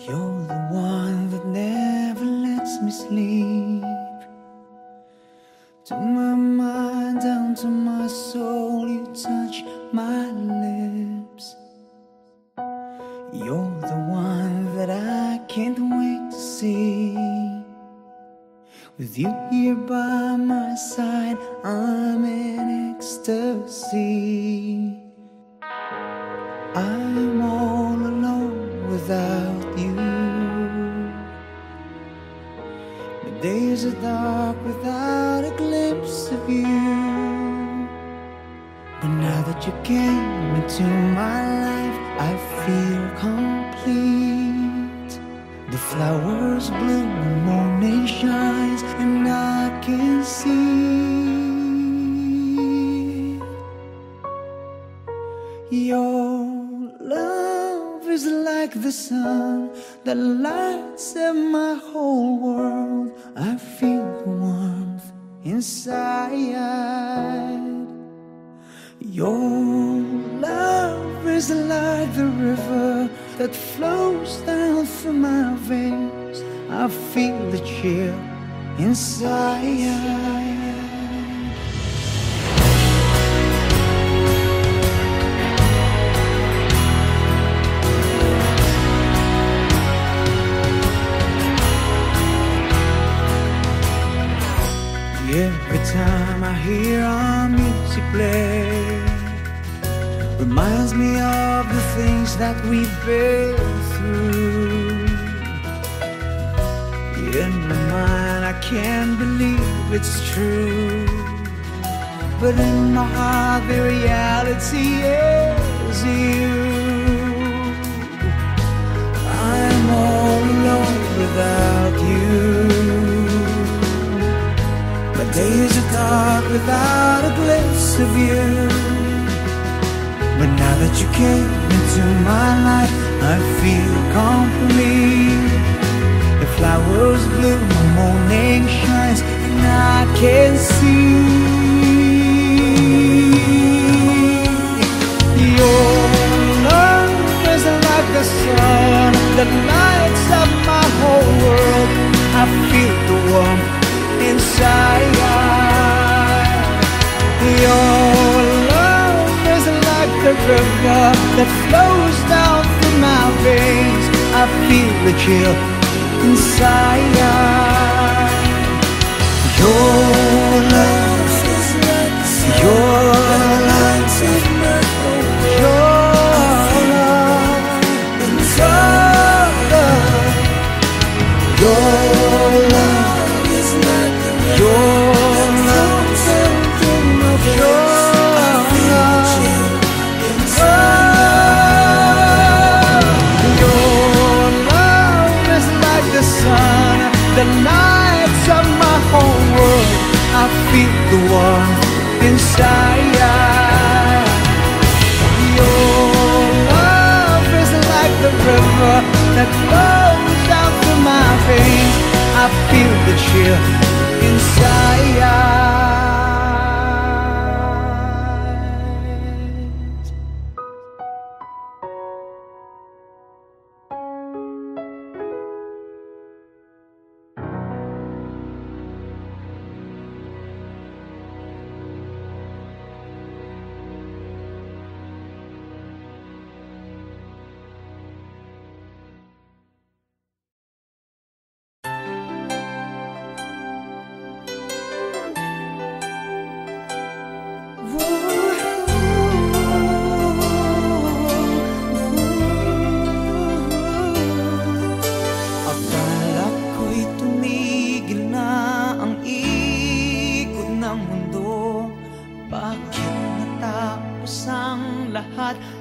You're the one that never lets me sleep. To my mind, down to my soul, you touch my lips. You're the one that I can't wait to see. With you here by my side, I'm in ecstasy. I'm all alone without you. My days are dark without a glimpse of you. But now that you came into my life, I feel complete. The flowers bloom, the morning shines, and I can see your love is like the sun that lights up my whole world. I feel the warmth inside. Your love is like the river that flows down through my veins. I feel the chill inside. Every time I hear our music play, reminds me of the things that we've been through. In my mind I can't believe it's true, but in my heart the reality is you. I'm all alone without you. My days are dark without a glimpse of you. But now that you came into my life, I feel complete. The flowers bloom, the morning shines, and I can see your love is like the sun that lights up my whole world. I feel the warmth inside. Your love is like the river that flows down through my veins. I feel the chill inside. Your love is like your light in my home. Your love inside. Your love is like the river. Your love is like the sun that lights up my whole world. I feel the warmth inside. Your love is like the river that flows down through my veins. I feel the chill inside.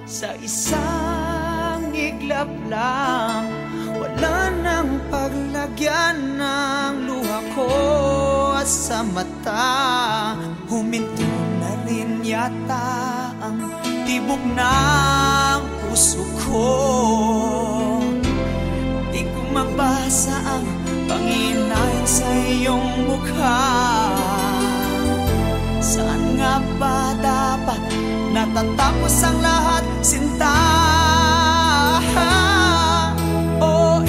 Sa isang iglap lang, wala nang paglagyan ng luha ko sa mata. Huminto na rin yata ang tibok ng puso ko. Di ko mabasa ang panghinayang sa iyong mukha. Saan nga ba dapat natatapos ang lahat, sinta? O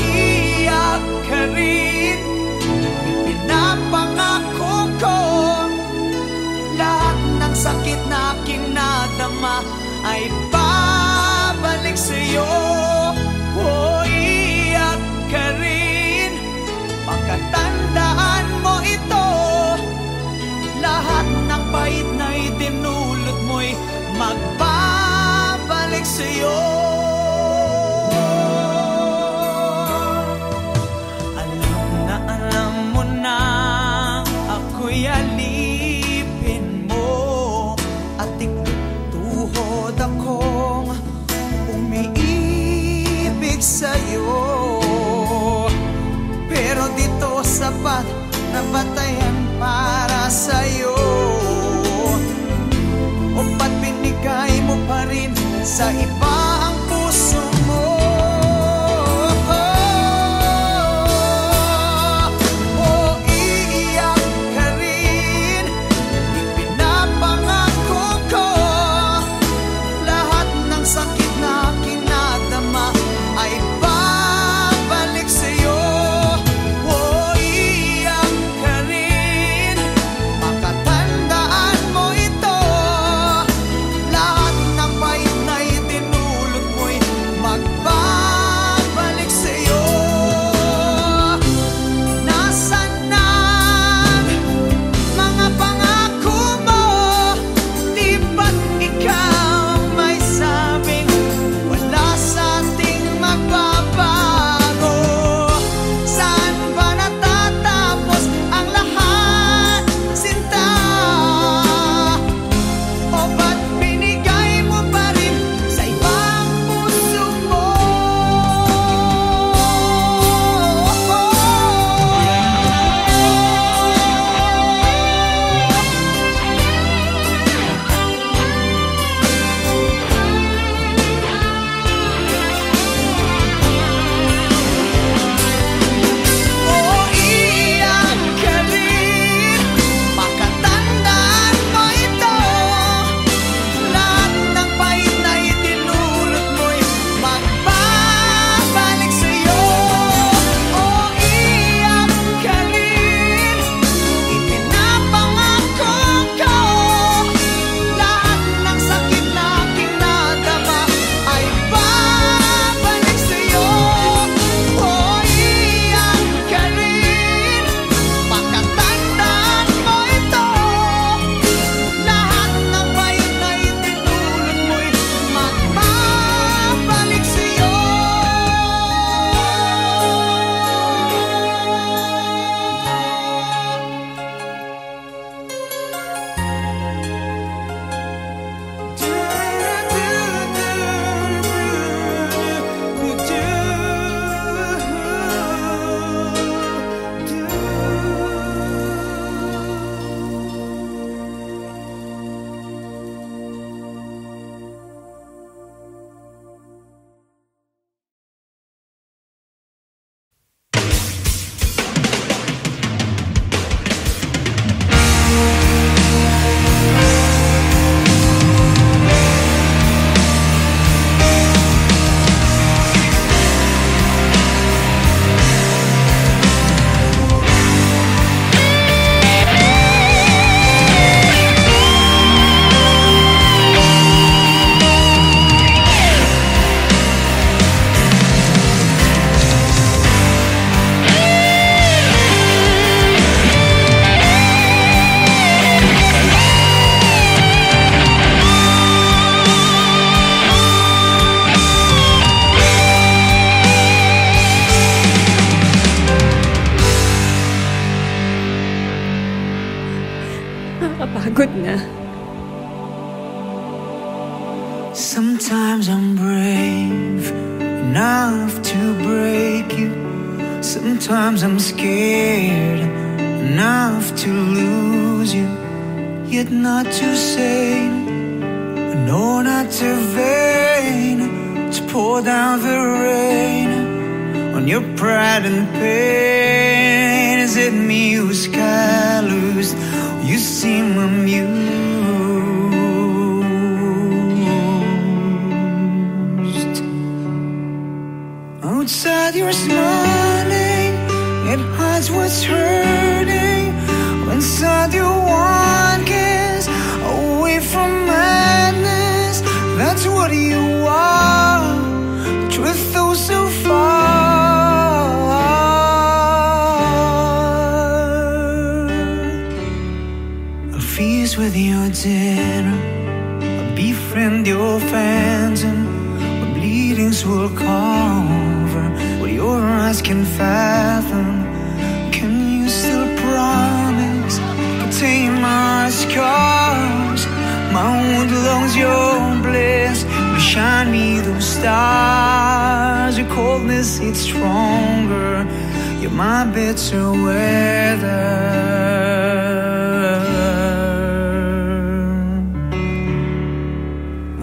nabatayan para sa'yo? O ba't binigay mo pa rin sa iba ang puso mo? Nakakapagod na. Sometimes I'm brave enough to break you. Sometimes I'm scared enough to lose you. Yet not too sane, no, not too vain to pour down the rain on your pride and pain. Is it me who's callous? You seem amused. Outside you're smiling, it hides what's hurting. Inside you want kiss, away from madness. That's what you are. Truth goes so far. I'll feast with your dinner, I'll befriend your phantom. My bleedings will cover what your eyes can fathom. Can you still promise? Contain my scars, my wound longs your bliss. You shine me those stars. Your coldness, it's stronger. You're my bitter weather.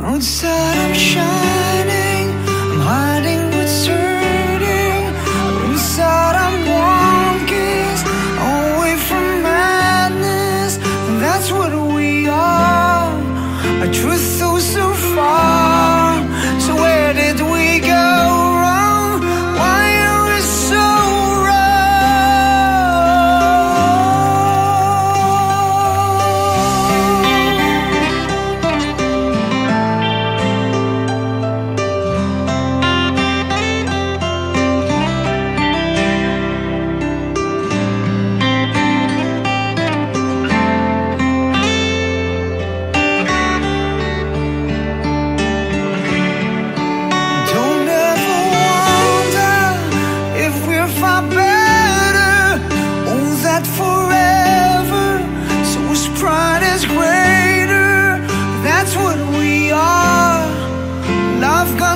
Outside I'm shining, I'm hiding what's hurting. Inside I'm one kiss away from madness. That's what we are. Our truth goes so far. So where did we go wrong? Why are we so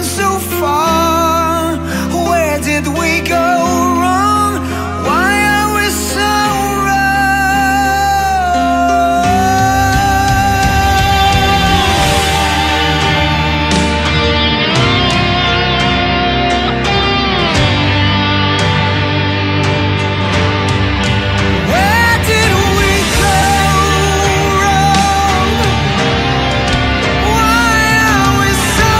so far? Where did we go wrong? Why are we so Where did we go wrong? Why are we so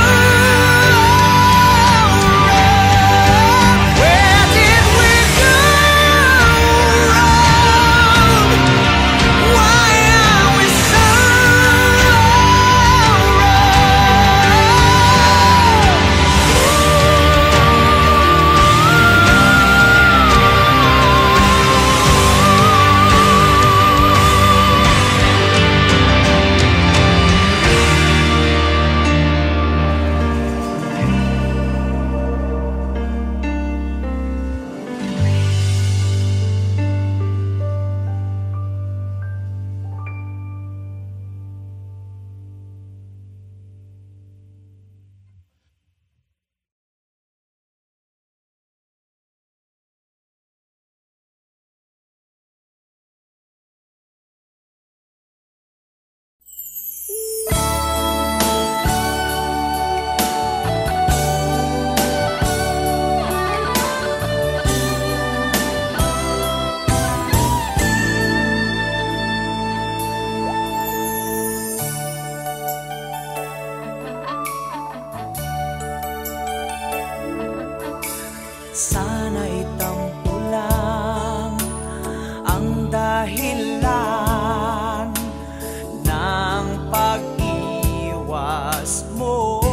sana'y tampo lang ang dahilan ng pag-iwas mo.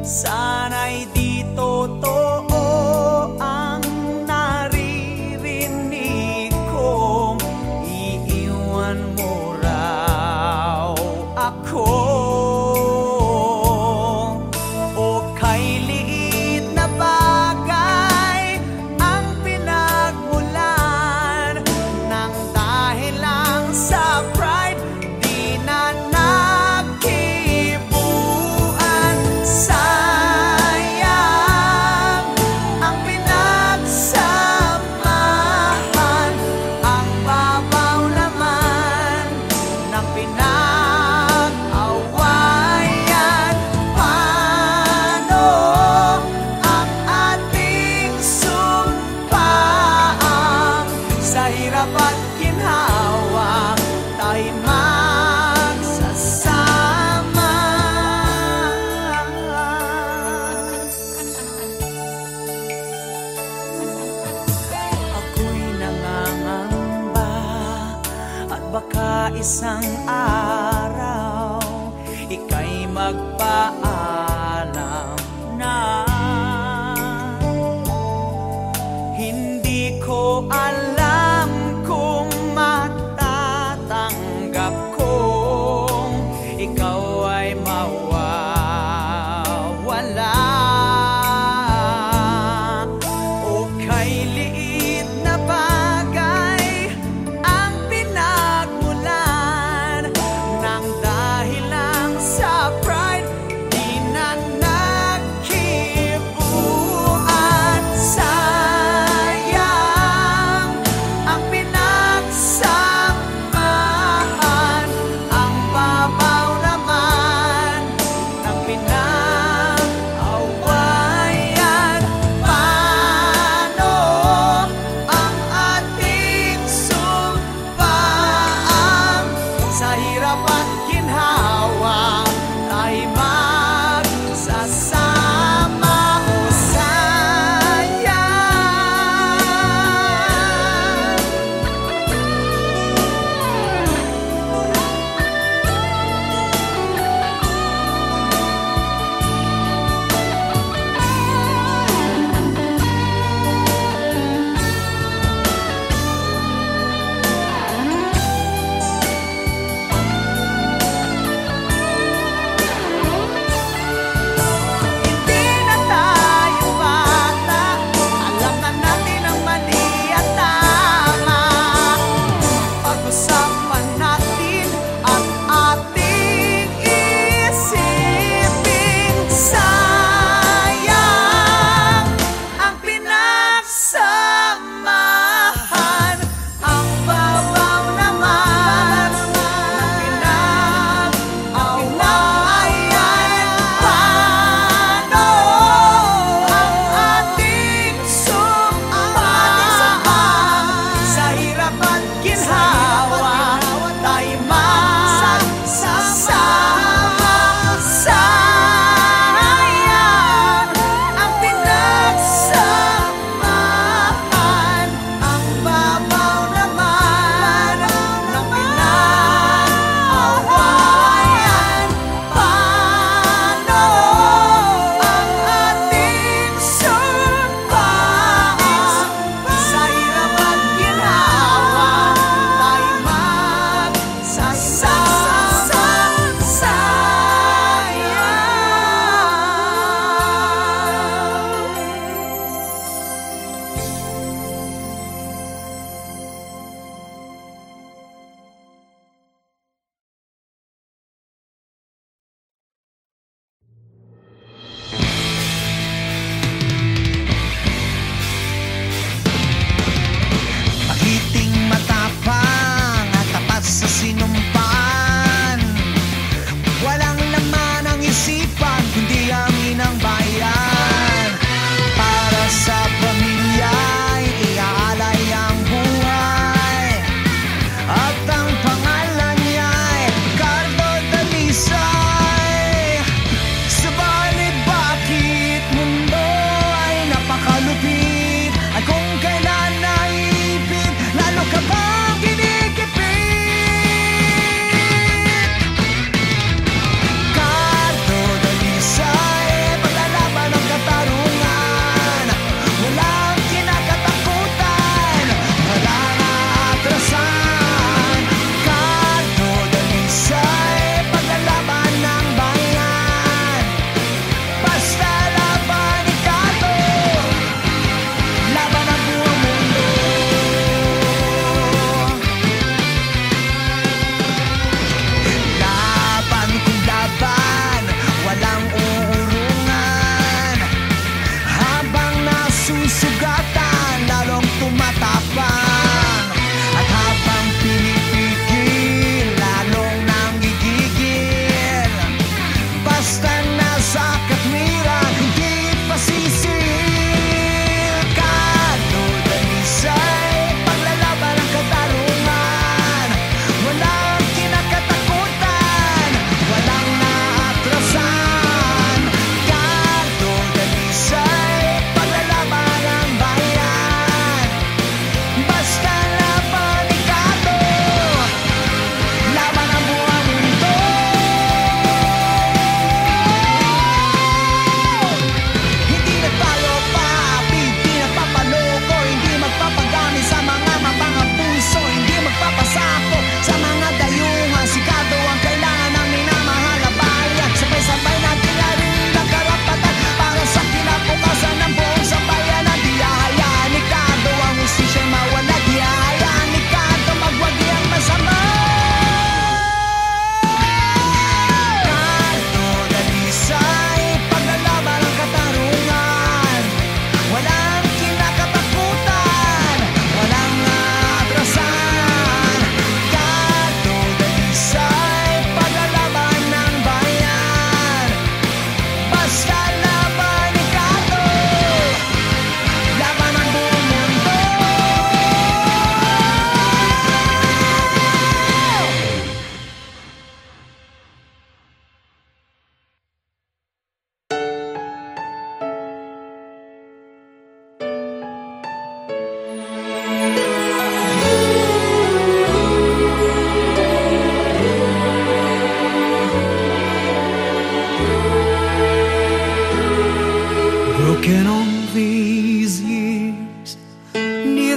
Sana'y di totoo ang naririnig kong iiwan mo raw ako. Isang araw, ika'y magpaalam na. Hindi ko alam kung matatanggap kong ikaw ay mawawala. O kay liit na bagay ang pinagmulan ng dahil lang sa pride, di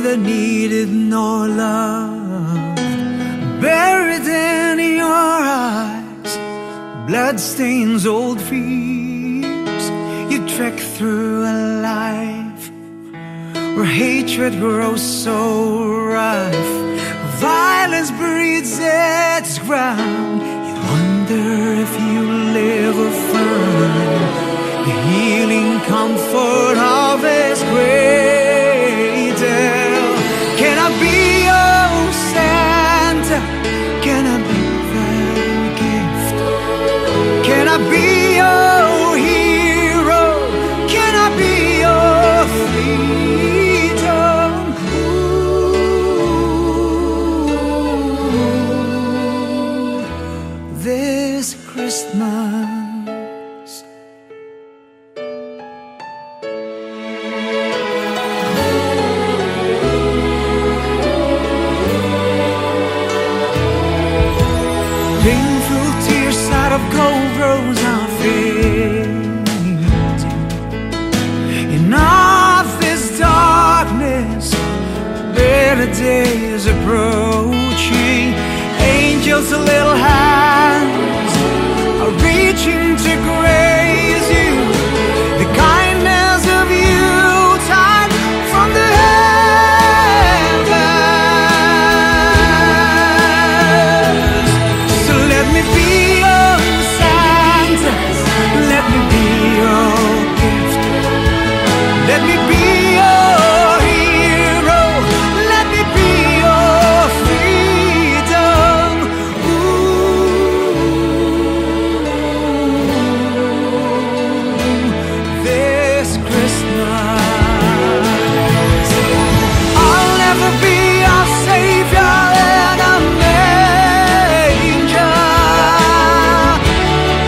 neither needed nor loved, buried in your eyes, blood stains, old fears. You trek through a life where hatred grows so rife, violence breeds its ground. You wonder if you'll ever find the healing comfort of His cradle. Can I be your Santa? Can I be that gift? Can I be your hero? Can I be your freedom? Ooh, this Christmas. Painful tears out of cold rose are fading. In all this darkness, better days approaching. Angels' little hands are reaching to grace you. The kindness of you tide from the heavens. So let me be your Santa, let me be your gift, let me be your hero, let me be your freedom. Ooh, this Christmas I'll never be your savior in a manger.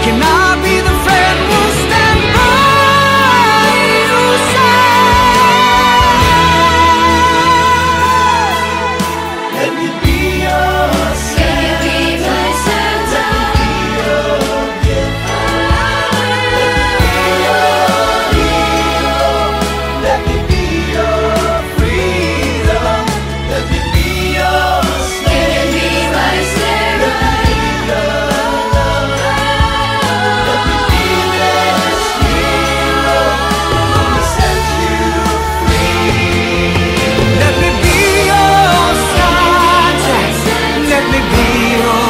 Can I be the friend who'll stand by your side? Let me be your Santa, let me be my Santa, let me be your gift, let me be your hero, let me be your freedom, let me be your Santa, let me be my Santa, let me be your love, let me be this hero who will set you free. Let me be your Santa, let me be your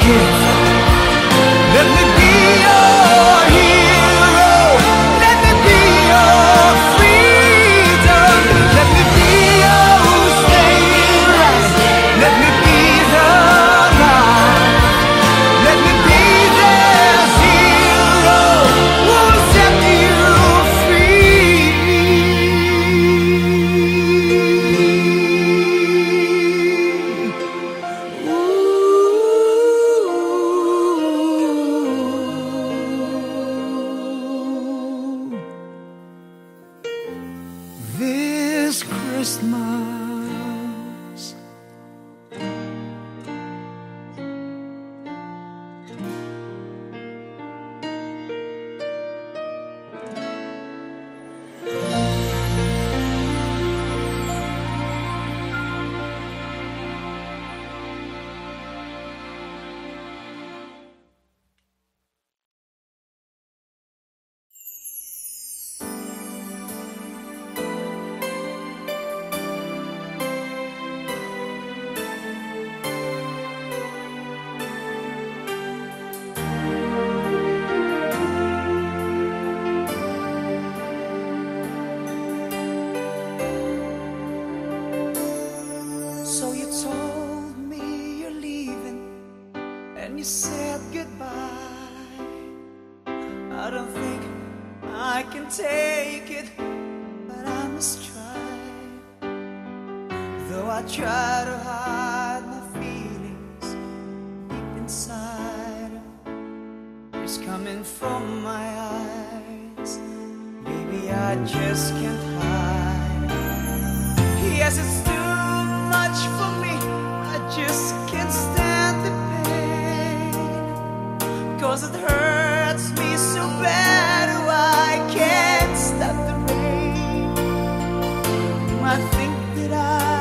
gift, let me be your hero, let me be your freedom, let me be your savior, let me be the light, let me be this hero who will set you free. Ooh, this Christmas So you told me you're leaving and you said goodbye. I don't think I can take it, but I must try. Though I try to hide my feelings deep inside, tears coming from my eyes. Baby, I just can't hide. Yes, it's too much for me. I just can't stand the pain, 'cause it hurts me so bad. Oh, I can't stop the rain. I think that I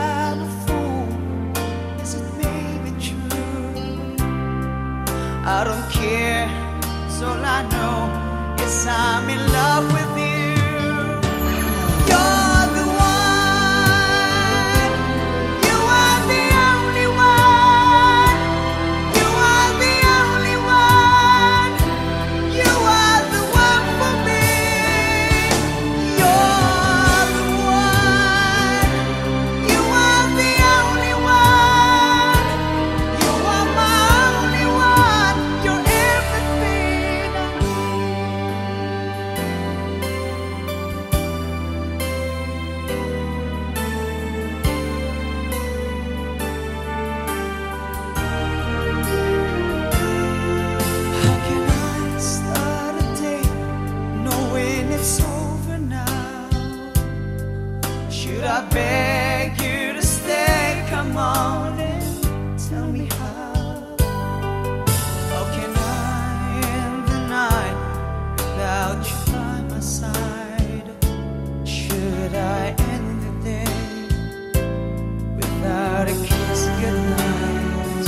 I'm in love with you. You're the one. You are the only one. You are the only one. You are the one for me. You're the one. You are the only one. You are my only one. You're everything I How can I start a day knowing it's over now? Should I beg you to stay? Come on and tell me how. How can I end the night without you by my side? Should I end the day without a kiss goodnight?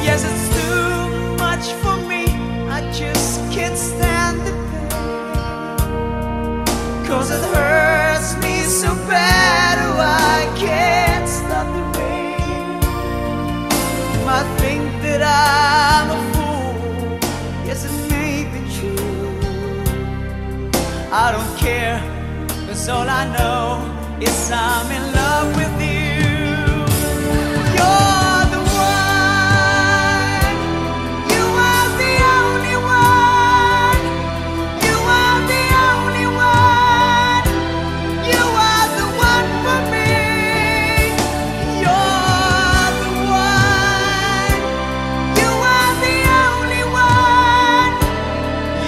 Yes, it's too much for me. I just can't stand the pain, 'cause it hurts me so bad. Oh, I can't stop the rain. You might think that I'm a fool. Yes, it may be true. I don't care, 'cause all I know is I'm in love with you. You're the one. You are the only one. You are the only one. You are the one for me. You're the one. You are the only one.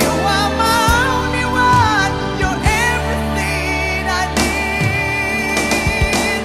You are my only one. You're everything I need.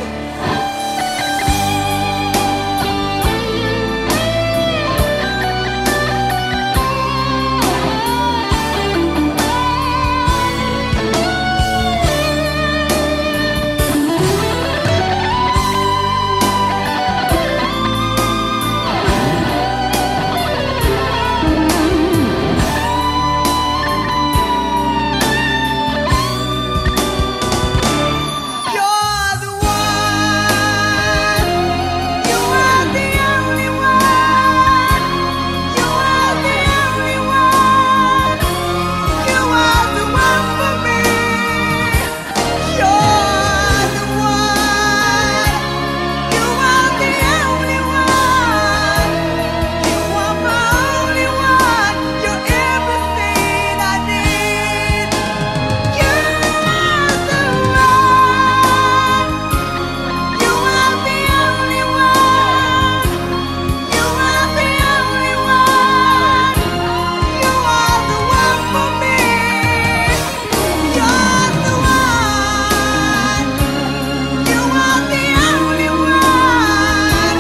You're the one. You are the only one. You are the only one. You are the one for me. You're the one. You are the only one. You are my only one. You're everything I need. You're the one. You are the only one. You are the only one. You are the one for me. You're the one. You are the only one.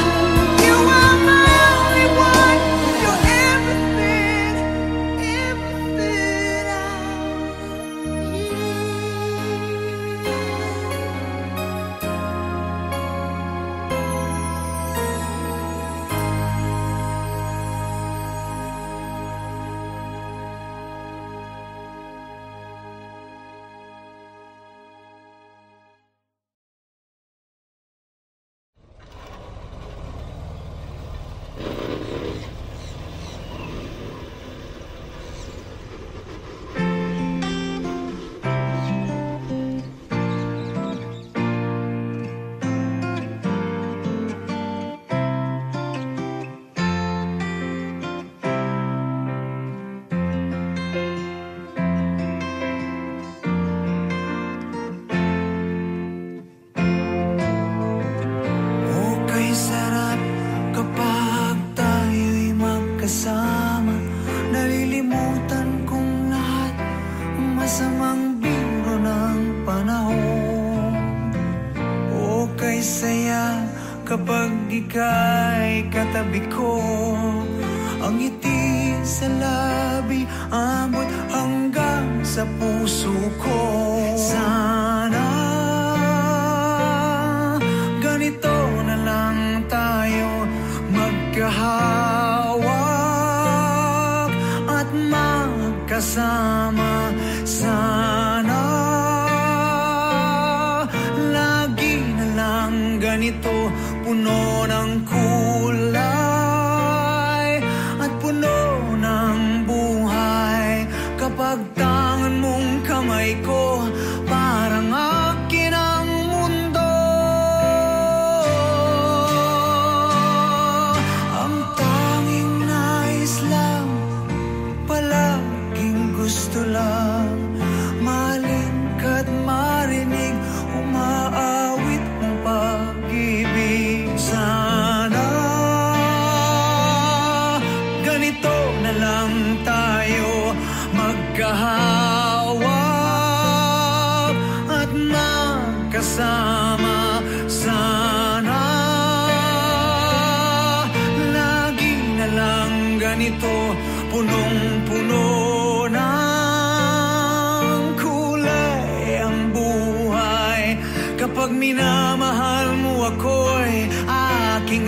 You are my only one. You're everything, everything I Okay, sarap kapag tayo'y magkasama. Nalilimutan kong lahat ang masamang biro ng panahon. Okay, saya kapag ika'y katabi ko. Ang ngiti sa labi abot hanggang sa puso ko. Sana ganito na lang tayo magkahawak at magkasama. ganito, puno ng kulay at puno ng buhay. Kapag tangan mong kamay ko, parang akin ang mundo. Ang tanging nais lang, palaging gusto lang, mahalin ka't marinig, umaawit ng pag-ibig. Sana ganito na lang tayo, magkahawak at magkasama. Sana lagi na lang ganito, punong-puno ng kulay ang buhay. Kapag minamahal mo ako'y aking